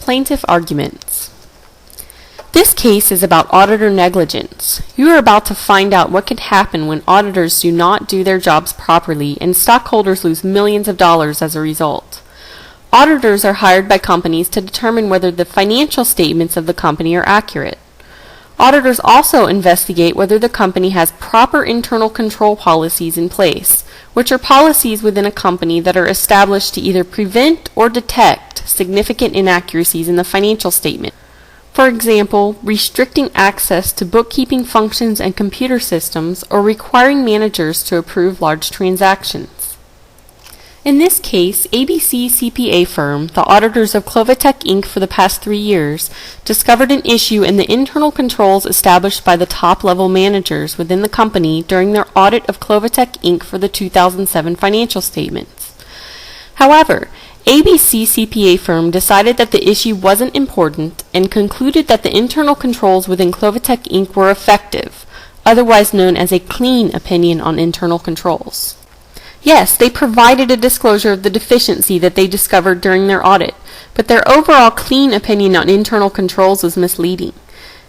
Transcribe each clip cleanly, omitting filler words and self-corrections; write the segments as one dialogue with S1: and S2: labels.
S1: Plaintiff Arguments. This case is about auditor negligence. You are about to find out what could happen when auditors do not do their jobs properly and stockholders lose millions of dollars as a result. Auditors are hired by companies to determine whether the financial statements of the company are accurate. Auditors also investigate whether the company has proper internal control policies in place, which are policies within a company that are established to either prevent or detect significant inaccuracies in the financial statement. For example, restricting access to bookkeeping functions and computer systems or requiring managers to approve large transactions. In this case, ABC CPA firm, the auditors of Clovatec Inc. for the past 3 years, discovered an issue in the internal controls established by the top-level managers within the company during their audit of Clovatec Inc. for the 2007 financial statements. However, ABC CPA firm decided that the issue wasn't important and concluded that the internal controls within Clovatec Inc. were effective, otherwise known as a clean opinion on internal controls. Yes, they provided a disclosure of the deficiency that they discovered during their audit, but their overall clean opinion on internal controls was misleading.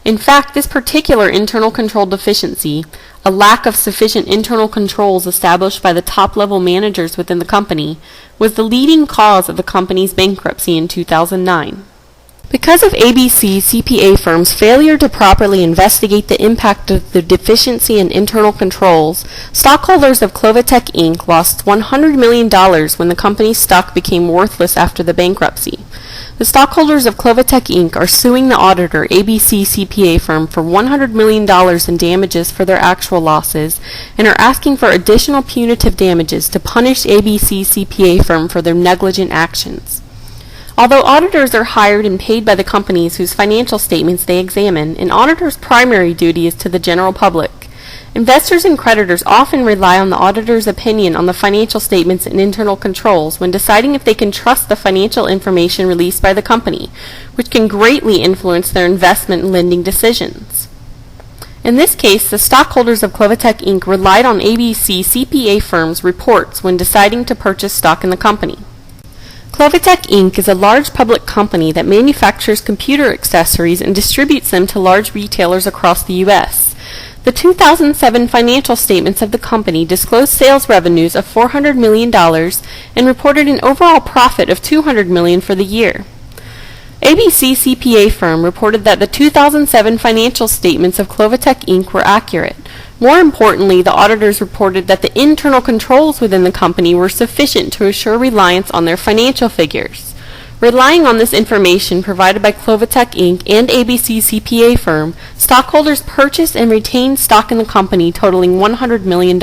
S1: In fact, this particular internal control deficiency, a lack of sufficient internal controls established by the top-level managers within the company, was the leading cause of the company's bankruptcy in 2009. Because of ABC CPA firm's failure to properly investigate the impact of the deficiency in internal controls, stockholders of Clovatec Inc. lost $100 million when the company's stock became worthless after the bankruptcy. The stockholders of Clovatec Inc. are suing the auditor, ABC CPA firm, for $100 million in damages for their actual losses and are asking for additional punitive damages to punish ABC CPA firm for their negligent actions. Although auditors are hired and paid by the companies whose financial statements they examine, an auditor's primary duty is to the general public. Investors and creditors often rely on the auditor's opinion on the financial statements and internal controls when deciding if they can trust the financial information released by the company, which can greatly influence their investment and lending decisions. In this case, the stockholders of Clovatec Inc. relied on ABC CPA firm's reports when deciding to purchase stock in the company. Clovatec Inc. is a large public company that manufactures computer accessories and distributes them to large retailers across the U.S. The 2007 financial statements of the company disclosed sales revenues of $400 million and reported an overall profit of $200 million for the year. ABC CPA firm reported that the 2007 financial statements of Clovatec Inc. were accurate. More importantly, the auditors reported that the internal controls within the company were sufficient to assure reliance on their financial figures. Relying on this information provided by Clovatec Inc. and ABC CPA firm, stockholders purchased and retained stock in the company totaling $100 million.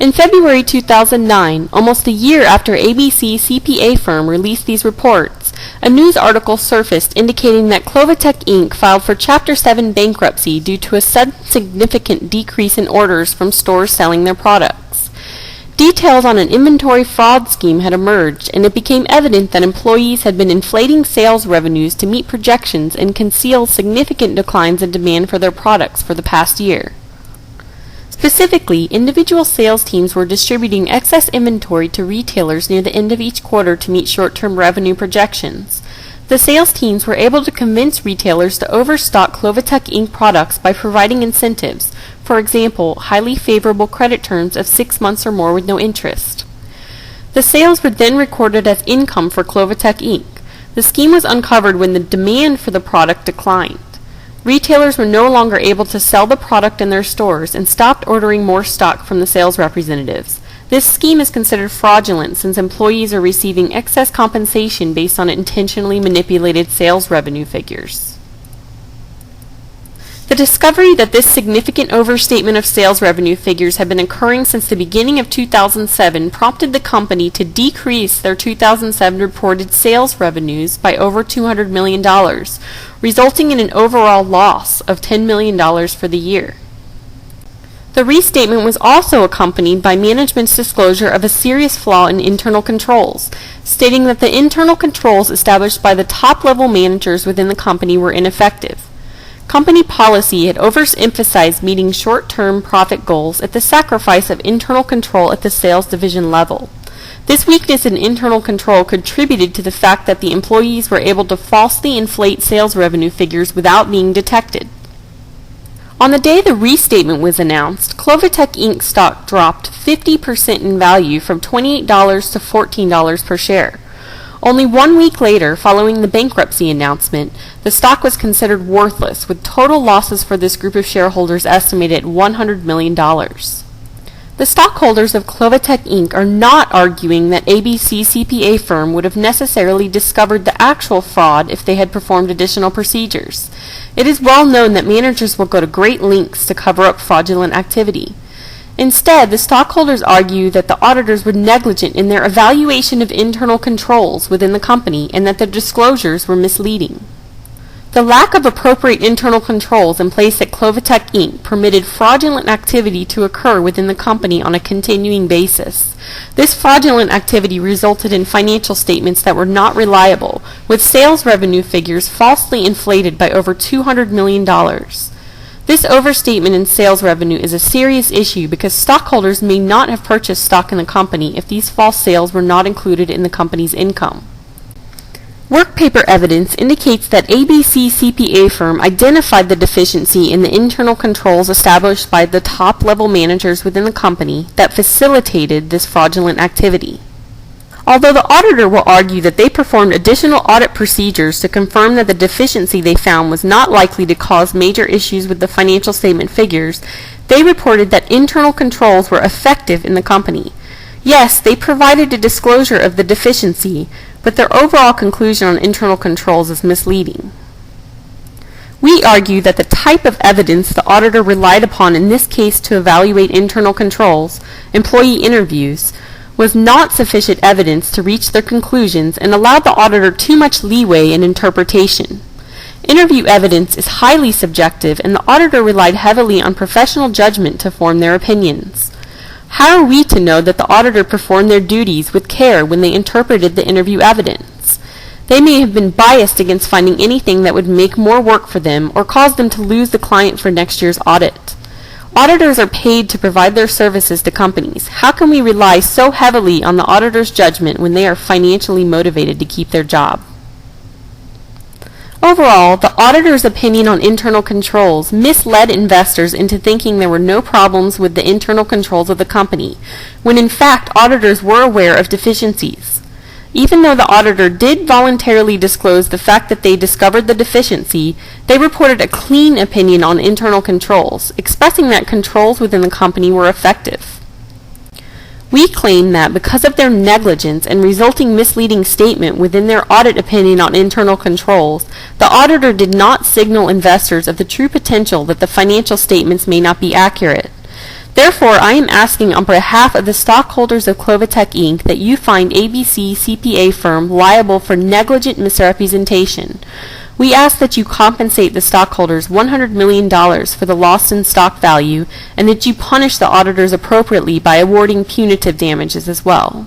S1: In February 2009, almost a year after ABC CPA firm released these reports, a news article surfaced indicating that Clovatec Inc. filed for Chapter 7 bankruptcy due to a sudden significant decrease in orders from stores selling their products. Details on an inventory fraud scheme had emerged, and it became evident that employees had been inflating sales revenues to meet projections and conceal significant declines in demand for their products for the past year. Specifically, individual sales teams were distributing excess inventory to retailers near the end of each quarter to meet short-term revenue projections. The sales teams were able to convince retailers to overstock Clovatec Inc. products by providing incentives, for example, highly favorable credit terms of 6 months or more with no interest. The sales were then recorded as income for Clovatec Inc. The scheme was uncovered when the demand for the product declined. Retailers were no longer able to sell the product in their stores and stopped ordering more stock from the sales representatives. This scheme is considered fraudulent since employees are receiving excess compensation based on intentionally manipulated sales revenue figures. The discovery that this significant overstatement of sales revenue figures had been occurring since the beginning of 2007 prompted the company to decrease their 2007 reported sales revenues by over $200 million, resulting in an overall loss of $10 million for the year. The restatement was also accompanied by management's disclosure of a serious flaw in internal controls, stating that the internal controls established by the top-level managers within the company were ineffective. Company policy had overemphasized meeting short-term profit goals at the sacrifice of internal control at the sales division level. This weakness in internal control contributed to the fact that the employees were able to falsely inflate sales revenue figures without being detected. On the day the restatement was announced, Clovatec Inc. stock dropped 50% in value from $28 to $14 per share. Only 1 week later, following the bankruptcy announcement, the stock was considered worthless, with total losses for this group of shareholders estimated at $100 million. The stockholders of Clovatec Inc. are not arguing that ABC CPA firm would have necessarily discovered the actual fraud if they had performed additional procedures. It is well known that managers will go to great lengths to cover up fraudulent activity. Instead, the stockholders argue that the auditors were negligent in their evaluation of internal controls within the company and that their disclosures were misleading. The lack of appropriate internal controls in place at Clovatec Inc. permitted fraudulent activity to occur within the company on a continuing basis. This fraudulent activity resulted in financial statements that were not reliable, with sales revenue figures falsely inflated by over $200 million. This overstatement in sales revenue is a serious issue because stockholders may not have purchased stock in the company if these false sales were not included in the company's income. Work paper evidence indicates that ABC CPA firm identified the deficiency in the internal controls established by the top-level managers within the company that facilitated this fraudulent activity. Although the auditor will argue that they performed additional audit procedures to confirm that the deficiency they found was not likely to cause major issues with the financial statement figures, they reported that internal controls were effective in the company. Yes, they provided a disclosure of the deficiency, but their overall conclusion on internal controls is misleading. We argue that the type of evidence the auditor relied upon in this case to evaluate internal controls, employee interviews, was not sufficient evidence to reach their conclusions and allowed the auditor too much leeway in interpretation. Interview evidence is highly subjective, and the auditor relied heavily on professional judgment to form their opinions. How are we to know that the auditor performed their duties with care when they interpreted the interview evidence? They may have been biased against finding anything that would make more work for them or cause them to lose the client for next year's audit. Auditors are paid to provide their services to companies. How can we rely so heavily on the auditor's judgment when they are financially motivated to keep their job? Overall, the auditor's opinion on internal controls misled investors into thinking there were no problems with the internal controls of the company, when in fact auditors were aware of deficiencies. Even though the auditor did voluntarily disclose the fact that they discovered the deficiency, they reported a clean opinion on internal controls, expressing that controls within the company were effective. We claim that because of their negligence and resulting misleading statement within their audit opinion on internal controls, the auditor did not signal investors of the true potential that the financial statements may not be accurate. Therefore, I am asking on behalf of the stockholders of Clovatec Inc. that you find ABC CPA firm liable for negligent misrepresentation. We ask that you compensate the stockholders $100 million for the loss in stock value and that you punish the auditors appropriately by awarding punitive damages as well.